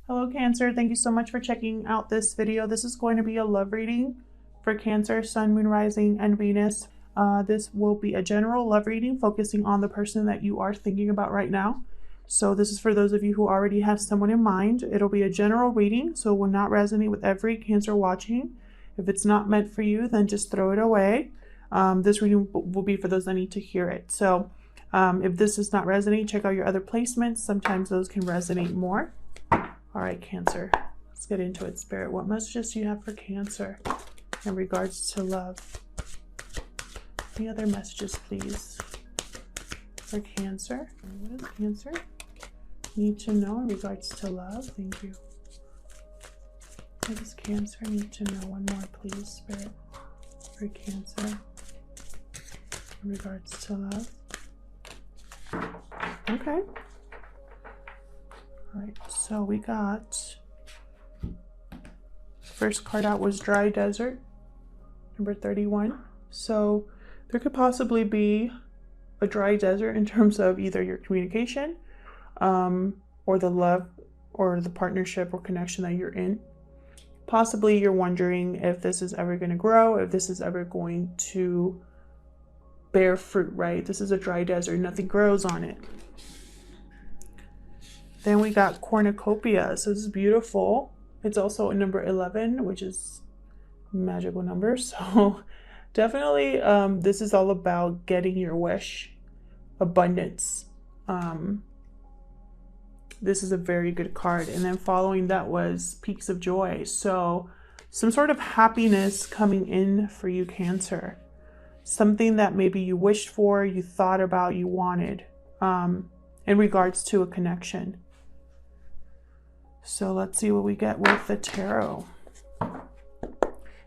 Hello Cancer, thank you so much for checking out this video. This is going to be a love reading for Cancer, Sun, Moon, Rising, and Venus. This will be a general love reading focusing on the person that you are thinking about right now. So this is for those of you who already have someone in mind. It'll be a general reading, so it will not resonate with every Cancer watching. If it's not meant for you, then just throw it away. This reading will be for those that need to hear it. So if this does not resonate, check out your other placements. Sometimes those can resonate more. All right, Cancer, let's get into it, Spirit. What messages do you have for Cancer in regards to love? Any other messages, please, for Cancer? What does Cancer need to know in regards to love? Thank you. What does Cancer need to know? One more, please, Spirit, for Cancer in regards to love. Okay. All right, so we got, first card out was Dry Desert, number 31. So there could possibly be a dry desert in terms of either your communication or the love or the partnership or connection that you're in. Possibly you're wondering if this is ever going to grow, if this is ever going to bear fruit, right? This is a dry desert, nothing grows on it. Then we got cornucopia. So this is beautiful. It's also a number 11, which is a magical number. So definitely this is all about getting your wish, abundance. This is a very good card. And then following that was Peaks of Joy. So some sort of happiness coming in for you, Cancer. Something that maybe you wished for, you thought about, you wanted in regards to a connection. So let's see what we get with the tarot.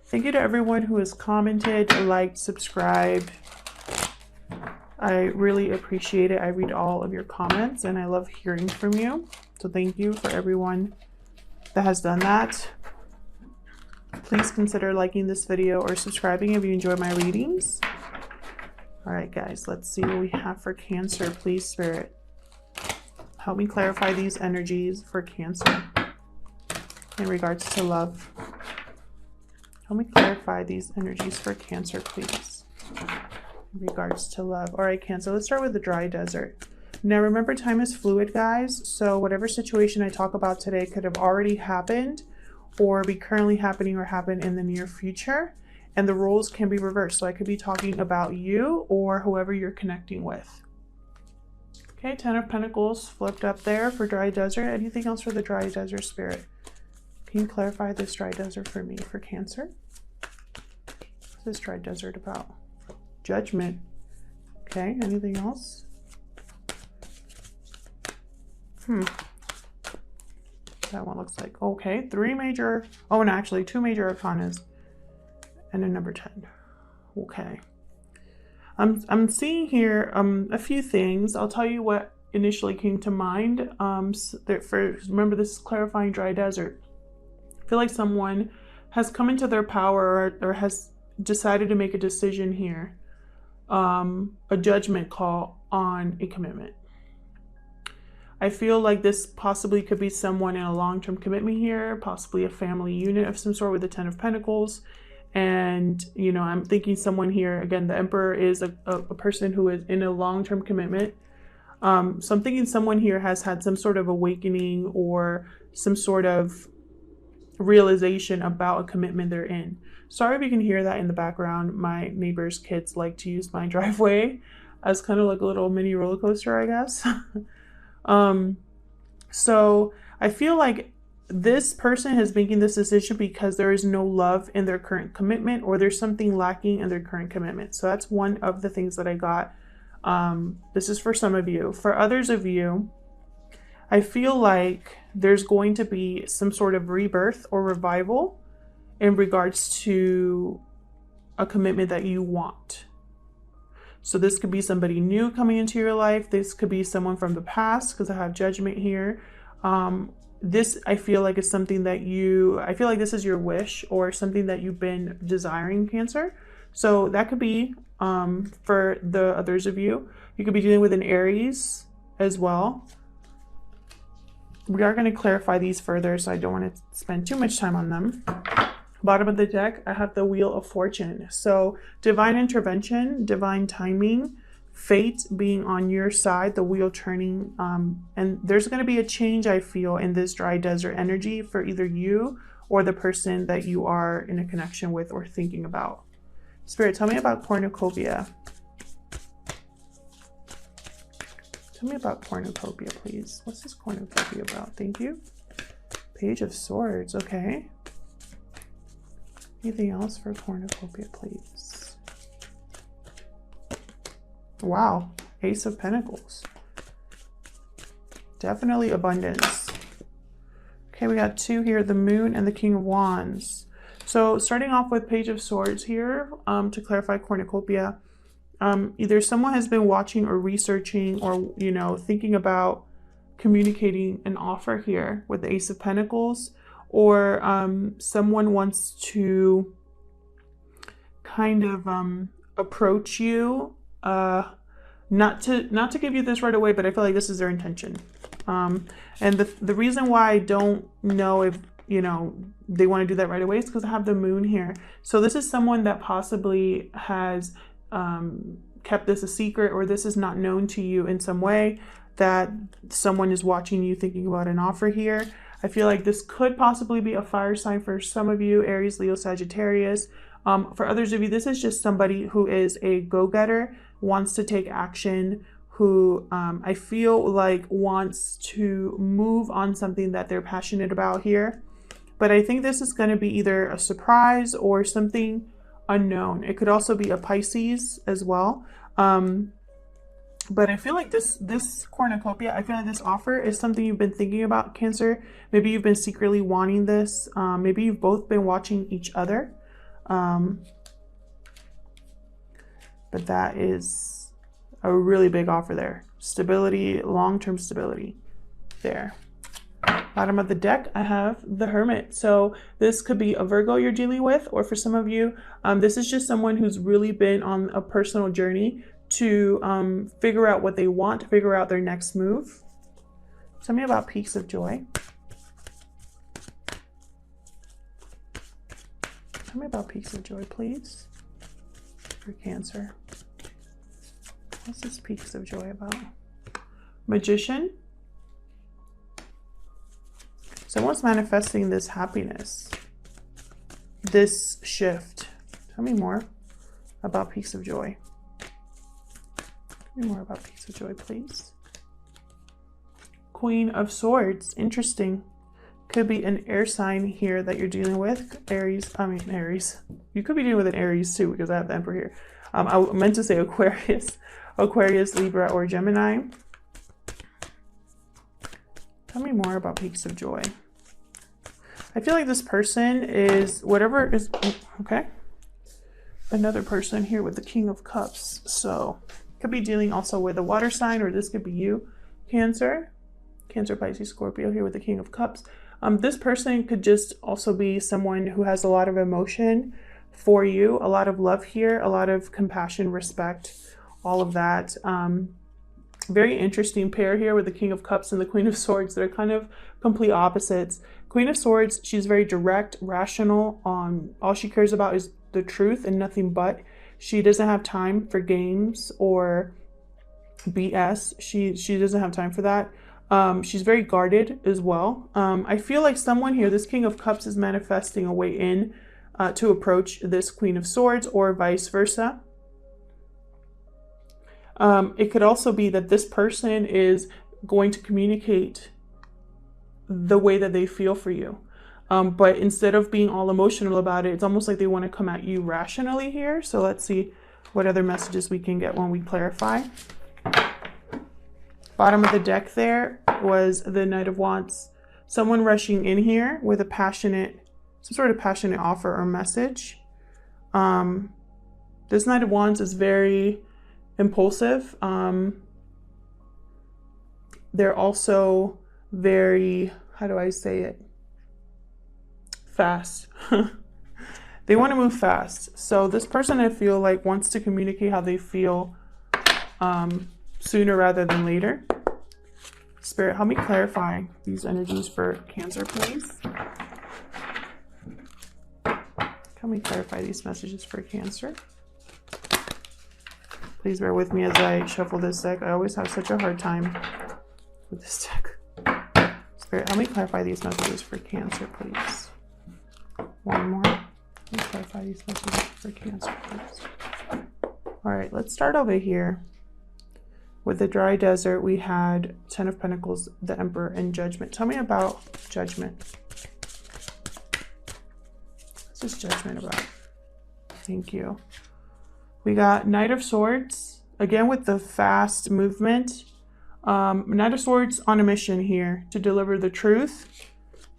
Thank you to everyone who has commented, liked, subscribed. I really appreciate it. I read all of your comments and I love hearing from you. So thank you for everyone that has done that. Please consider liking this video or subscribing if you enjoy my readings. All right, guys, let's see what we have for Cancer. Please, Spirit, help me clarify these energies for Cancer in regards to love. Help me clarify these energies for Cancer, please, in regards to love. All right, Cancer, let's start with the dry desert. Now, remember, time is fluid, guys. So whatever situation I talk about today could have already happened or be currently happening or happen in the near future. And the roles can be reversed. So I could be talking about you or whoever you're connecting with. Okay, 10 of Pentacles flipped up there for dry desert. Anything else for the dry desert, Spirit? Can you clarify this dry desert for me for Cancer? What's this dry desert about? Judgment. Okay, anything else? That one looks like, okay, 3 major, oh, and actually 2 major arcanas and a number 10. Okay. I'm seeing here a few things. I'll tell you what initially came to mind. Remember, this is clarifying dry desert. I feel like someone has come into their power or has decided to make a decision here. A judgment call on a commitment. I feel like this possibly could be someone in a long-term commitment here, possibly a family unit of some sort with the 10 of Pentacles. And, you know, I'm thinking someone here, again, the Emperor is a person who is in a long-term commitment. So I'm thinking someone here has had some sort of awakening or some sort of realization about a commitment they're in. Sorry if you can hear that in the background. My neighbor's kids like to use my driveway as kind of like a little mini roller coaster, I guess. So I feel like this person is making this decision because there is no love in their current commitment or there's something lacking in their current commitment. So that's one of the things that I got. This is for some of you. For others of you, I feel like there's going to be some sort of rebirth or revival in regards to a commitment that you want. So this could be somebody new coming into your life. This could be someone from the past because I have Judgment here. This, I feel like, is something that I feel like this is your wish or something that you've been desiring, Cancer. So that could be for the others of you. You could be dealing with an Aries as well. We are going to clarify these further, so I don't want to spend too much time on them. Bottom of the deck, I have the Wheel of Fortune. So divine intervention, divine timing, fate being on your side, the wheel turning, and there's going to be a change, I feel, in this dry desert energy for either you or the person that you are in a connection with or thinking about. Spirit, tell me about cornucopia. Tell me about cornucopia, please. What's this cornucopia about? Thank you. Page of Swords, okay. Anything else for cornucopia, please? Wow, Ace of Pentacles. Definitely abundance. Okay, we got 2 here, the Moon and the King of Wands. So starting off with Page of Swords here, to clarify cornucopia, either someone has been watching or researching or, you know, thinking about communicating an offer here with the Ace of Pentacles, or someone wants to kind of approach you, not to give you this right away, but I feel like this is their intention. And the reason why I don't know if, you know, they want to do that right away is because I have the Moon here. So this is someone that possibly has kept this a secret, or this is not known to you in some way, that someone is watching you thinking about an offer here. I feel like this could possibly be a fire sign for some of you, Aries, Leo, Sagittarius. For others of you, this is just somebody who is a go-getter, wants to take action, who I feel like wants to move on something that they're passionate about here. But I think this is going to be either a surprise or something unknown. It could also be a Pisces as well. But I feel like this cornucopia, I feel like this offer is something you've been thinking about, Cancer. Maybe you've been secretly wanting this. Maybe you've both been watching each other. But that is a really big offer there. Stability, long-term stability there. Bottom of the deck, I have the Hermit. So this could be a Virgo you're dealing with, or for some of you, this is just someone who's really been on a personal journey to figure out what they want, to figure out their next move. Tell me about Peaks of Joy. Tell me about Peaks of Joy, please, for Cancer. What's this Peaks of Joy about? Magician. Someone's manifesting this happiness, this shift. Tell me more about Peaks of Joy. Tell me more about Peaks of Joy, please. Queen of Swords. Interesting. Could be an air sign here that you're dealing with. Aries. You could be dealing with an Aries too, because I have the Emperor here. I meant to say Aquarius. Aquarius, Libra, or Gemini. Tell me more about Peaks of Joy. I feel like this person is whatever is okay. Another person here with the King of Cups. So could be dealing also with a water sign, or this could be you, Cancer. Cancer, Pisces, Scorpio here with the King of Cups. This person could just also be someone who has a lot of emotion for you, a lot of love here, a lot of compassion, respect, all of that. Very interesting pair here with the King of Cups and the Queen of Swords. They're kind of complete opposites. Queen of Swords, she's very direct, rational. All she cares about is the truth and nothing but. She doesn't have time for games or BS. She doesn't have time for that. She's very guarded as well. I feel like someone here, this King of Cups, is manifesting a way in to approach this Queen of Swords, or vice versa. It could also be that this person is going to communicate the way that they feel for you. But instead of being all emotional about it, it's almost like they want to come at you rationally here. So let's see what other messages we can get when we clarify. Bottom of the deck there was the Knight of Wands. Someone rushing in here with a passionate, some sort of passionate offer or message. This Knight of Wands is very impulsive. They're also very, how do I say it? Fast. They want to move fast. So this person, I feel like, wants to communicate how they feel sooner rather than later. Spirit, help me clarify these energies for Cancer, please. Help me clarify these messages for Cancer. Please bear with me as I shuffle this deck. I always have such a hard time with this deck. Spirit, help me clarify these messages for Cancer, please. One more. Let me clarify these messages for Cancer, please. All right, let's start over here. With the dry desert, we had 10 of Pentacles, the Emperor, and Judgment. Tell me about Judgment. What's this Judgment about? Thank you. We got Knight of Swords, again with the fast movement. Knight of Swords on a mission here to deliver the truth.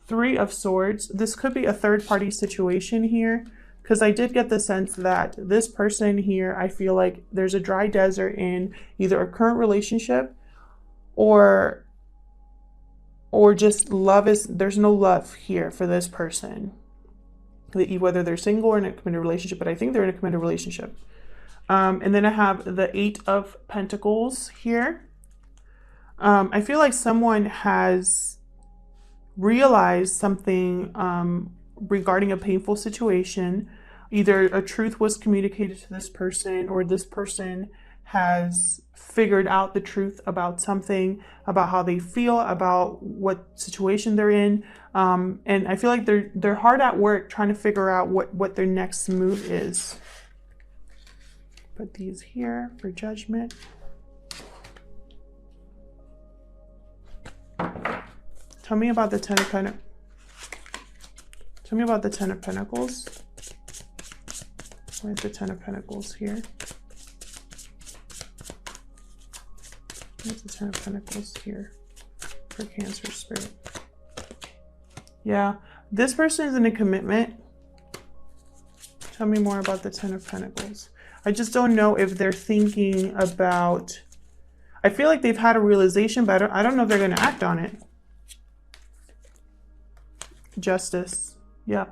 3 of Swords. This could be a third-party situation here, because I did get the sense that this person here, I feel like there's a dry desert in either a current relationship or just there's no love here for this person. Whether they're single or in a committed relationship, but I think they're in a committed relationship. And then I have the 8 of Pentacles here. I feel like someone has realized something regarding a painful situation. Either a truth was communicated to this person, or this person has figured out the truth about something, about how they feel, about what situation they're in. And I feel like they're hard at work trying to figure out what their next move is. Put these here for Judgment. Tell me about the 10 of Pentacles. Tell me about the 10 of Pentacles. Where's the 10 of Pentacles here? Where's the 10 of Pentacles here for Cancer, Spirit? Yeah, this person is in a commitment. Tell me more about the 10 of Pentacles. I just don't know if they're thinking about... I feel like they've had a realization, but I don't know if they're going to act on it. Justice. Yeah.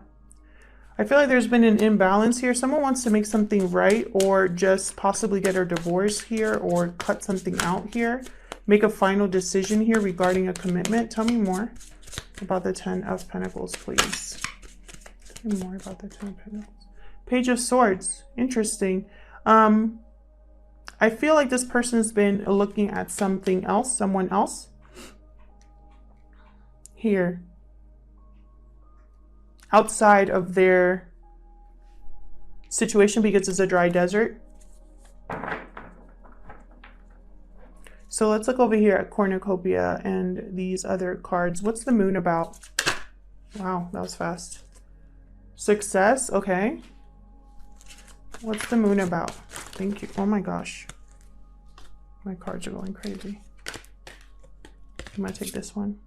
I feel like there's been an imbalance here. Someone wants to make something right, or just possibly get a divorce here, or cut something out here. Make a final decision here regarding a commitment. Tell me more about the 10 of Pentacles, please. Tell me more about the 10 of Pentacles. Page of Swords. Interesting. I feel like this person's been looking at something else, someone else. Here. Outside of their situation, because it's a dry desert. So let's look over here at cornucopia and these other cards. What's the Moon about? Wow, that was fast. Success, okay. What's the Moon about? Thank you. Oh my gosh. My cards are going crazy. I'm gonna take this one.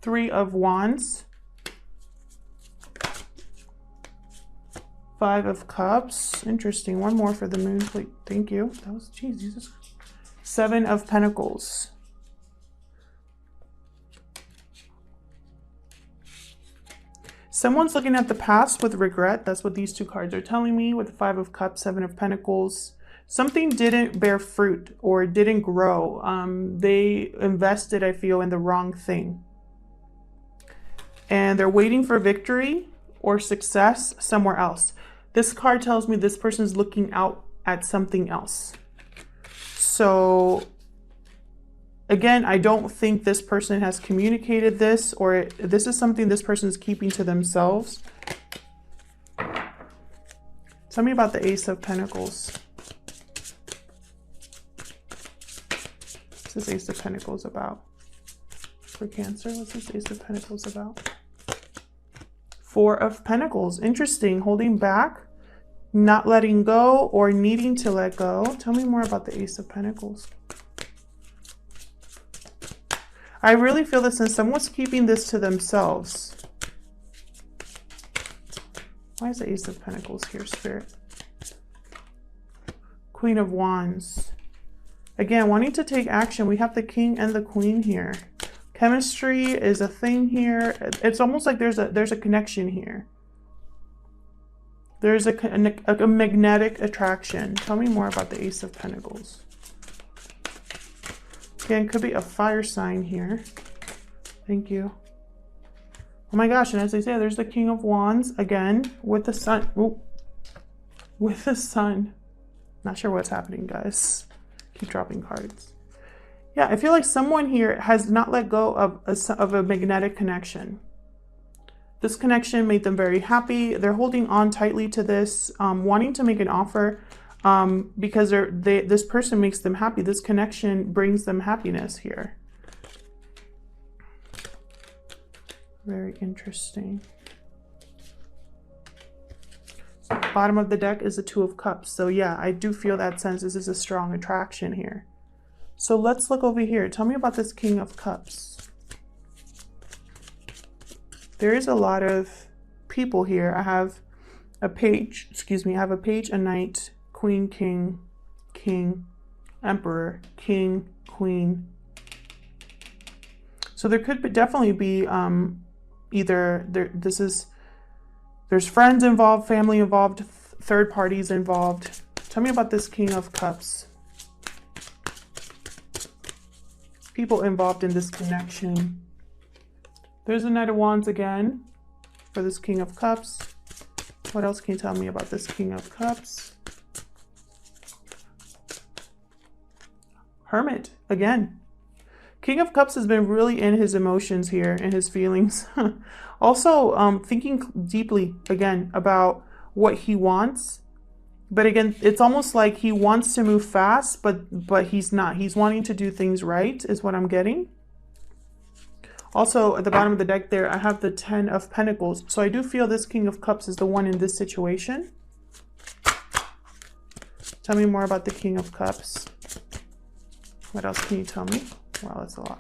3 of Wands. 5 of Cups. Interesting. One more for the Moon, please. Thank you. That was, geez, Jesus. 7 of Pentacles. Someone's looking at the past with regret. That's what these two cards are telling me, with the 5 of Cups, 7 of Pentacles. Something didn't bear fruit or didn't grow. They invested, I feel, in the wrong thing. And they're waiting for victory or success somewhere else. This card tells me this person's looking out at something else. So again, I don't think this person has communicated this, or this is something this person is keeping to themselves. Tell me about the Ace of Pentacles. What's this Ace of Pentacles about? For Cancer, what's this Ace of Pentacles about? 4 of Pentacles. Interesting. Holding back, not letting go, or needing to let go. Tell me more about the Ace of Pentacles. I really feel this, and someone's keeping this to themselves. Why is the Ace of Pentacles here, Spirit? Queen of Wands. Again, wanting to take action. We have the King and the Queen here. Chemistry is a thing here. It's almost like there's a connection here. There's a magnetic attraction. Tell me more about the Ace of Pentacles. Again, could be a fire sign here. Thank you. Oh my gosh, and as I say, there's the King of Wands again with the sun. Ooh, with the sun. Not sure what's happening, guys. Keep dropping cards. Yeah, I feel like someone here has not let go of a magnetic connection. This connection made them very happy. They're holding on tightly to this, wanting to make an offer because this person makes them happy. This connection brings them happiness here. Very interesting. Bottom of the deck is the Two of Cups. So yeah, I do feel that sense. This is a strong attraction here. So let's look over here. Tell me about this King of Cups. There is a lot of people here. I have a page, excuse me, I have a page, a knight, queen, king, king, emperor, king, queen. So there could definitely be either there's friends involved, family involved, third parties involved. Tell me about this King of Cups. People involved in this connection. There's a Knight of Wands again for this King of Cups. What else can you tell me about this King of Cups? Hermit again. King of Cups has been really in his emotions here and his feelings. Also thinking deeply again about what he wants. But again, it's almost like he wants to move fast, but he's not. He's wanting to do things right is what I'm getting. Also, at the bottom of the deck there, I have the 10 of Pentacles. So I do feel this King of Cups is the one in this situation. Tell me more about the King of Cups. What else can you tell me? Wow, that's a lot.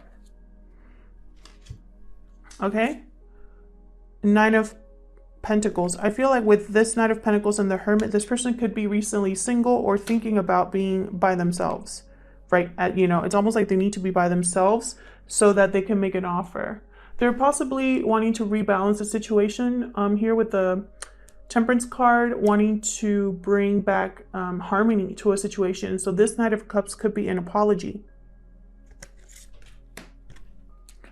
Okay. Nine of Pentacles. I feel like with this Knight of Pentacles and the Hermit, this person could be recently single or thinking about being by themselves, right? It's almost like they need to be by themselves so that they can make an offer. They're possibly wanting to rebalance the situation here with the Temperance card, wanting to bring back harmony to a situation. So this Knight of Cups could be an apology.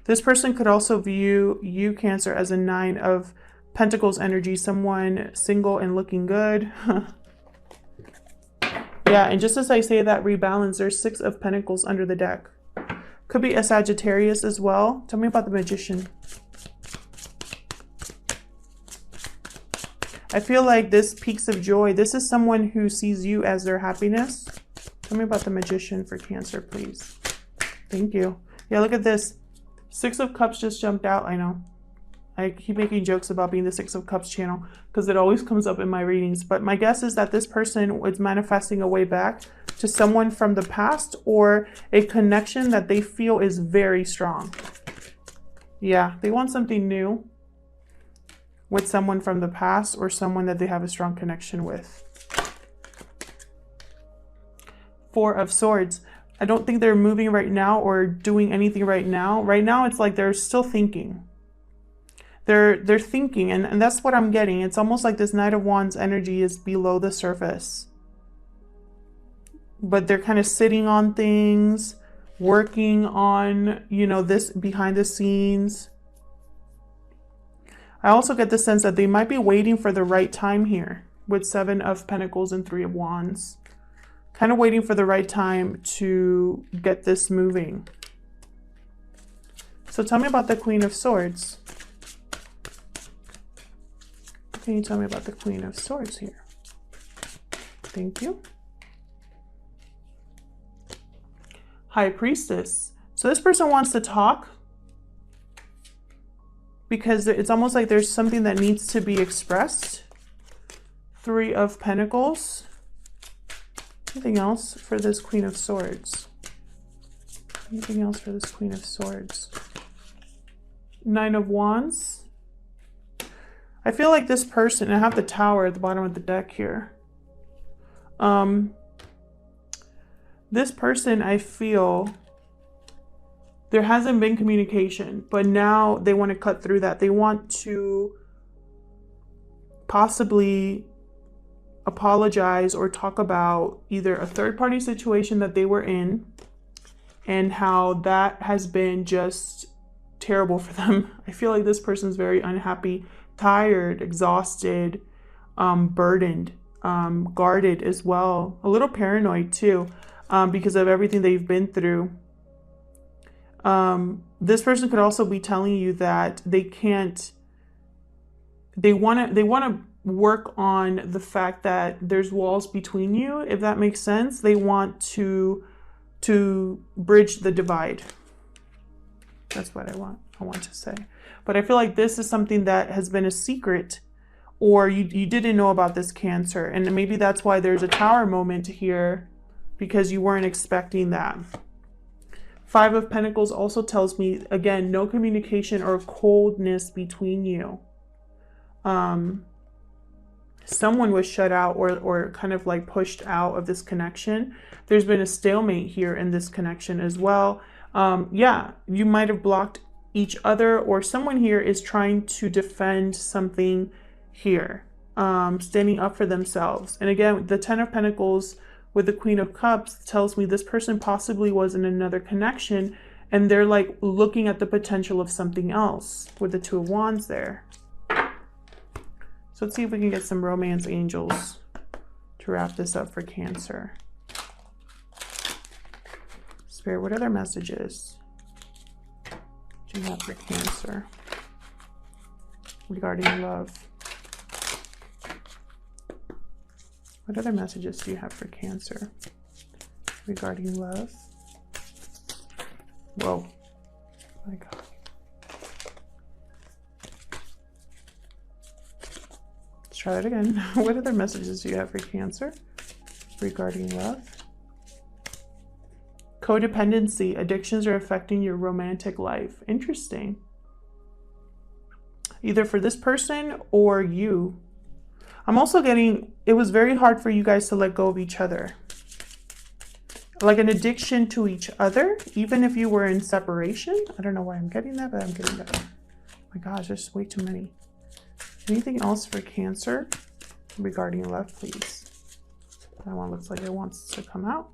This person could also view you, Cancer, as a Nine of Pentacles energy, someone single and looking good. Yeah, and just as I say that rebalance, there's 6 of Pentacles under the deck. Could be a Sagittarius as well. Tell me about the Magician. I feel like this peaks of joy. This is someone who sees you as their happiness. Tell me about the Magician for Cancer, please. Thank you. Yeah, look at this. 6 of Cups just jumped out. I know. I keep making jokes about being the 6 of Cups channel because it always comes up in my readings. But my guess is that this person is manifesting a way back to someone from the past or a connection that they feel is very strong. Yeah, they want something new with someone from the past or someone that they have a strong connection with. 4 of Swords. I don't think they're moving right now or doing anything right now. Right now, it's like they're still thinking. They're thinking, and that's what I'm getting. It's almost like this Knight of Wands energy is below the surface. But they're kind of sitting on things, working on, this behind the scenes. I also get the sense that they might be waiting for the right time here with 7 of Pentacles and 3 of Wands. Kind of waiting for the right time to get this moving. So tell me about the Queen of Swords. Can you tell me about the Queen of Swords here? Thank you. High Priestess. So this person wants to talk because it's almost like there's something that needs to be expressed. 3 of Pentacles. Anything else for this Queen of Swords? Anything else for this Queen of Swords? 9 of Wands. I feel like this person, I have the Tower at the bottom of the deck here. This person, I feel there hasn't been communication, but now they want to cut through that. They want to possibly apologize or talk about either a third-party situation that they were in and how that has been just terrible for them. I feel like this person's very unhappy, tired, exhausted, burdened, guarded as well, a little paranoid too, because of everything they've been through. This person could also be telling you that they want to work on the fact that there's walls between you, if that makes sense. They want to bridge the divide. That's what I want to say. But I feel like this is something that has been a secret, or you didn't know about this, Cancer. And maybe that's why there's a Tower moment here, because you weren't expecting that. 5 of Pentacles also tells me, again, no communication or coldness between you. Someone was shut out or kind of like pushed out of this connection. There's been a stalemate here in this connection as well. Yeah, you might have blocked each other, or someone here is trying to defend something here, standing up for themselves. And again, the 10 of Pentacles with the Queen of Cups tells me this person possibly was in another connection, and they're like looking at the potential of something else with the 2 of Wands there. So let's see if we can get some romance angels to wrap this up for Cancer. Spirit, what other messages do you have for Cancer regarding love? What other messages do you have for Cancer regarding love? Whoa. My God. Let's try that again. What other messages do you have for Cancer regarding love? Codependency. Addictions are affecting your romantic life. Interesting. Either for this person or you. I'm also getting, it was very hard for you guys to let go of each other. Like an addiction to each other, even if you were in separation. I don't know why I'm getting that, but I'm getting that. Oh my gosh, there's way too many. Anything else for Cancer regarding love, please? That one looks like it wants to come out.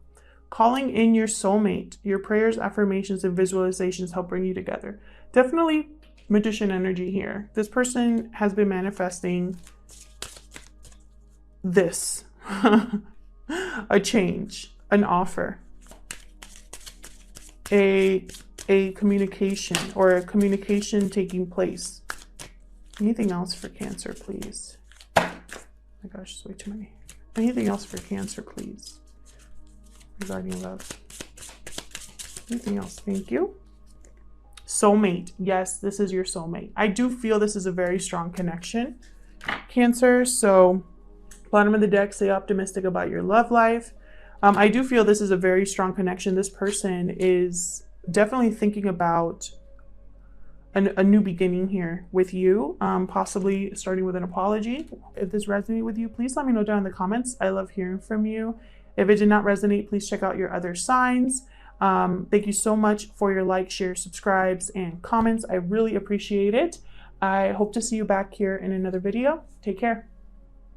Calling in your soulmate. Your prayers, affirmations, and visualizations help bring you together. Definitely Magician energy here. This person has been manifesting this. A change, an offer, a communication, or a communication taking place. Anything else for Cancer, please? Oh my gosh, it's way too many. Anything else for Cancer, please, regarding love? Anything else? Thank you. Soulmate. Yes, this is your soulmate. I do feel this is a very strong connection, Cancer. So bottom of the deck, stay optimistic about your love life. I do feel this is a very strong connection. This person is definitely thinking about a new beginning here with you, possibly starting with an apology. If this resonated with you, please let me know down in the comments. I love hearing from you. If it did not resonate, please check out your other signs. Thank you so much for your likes, shares, subscribes, and comments. I really appreciate it. I hope to see you back here in another video. Take care.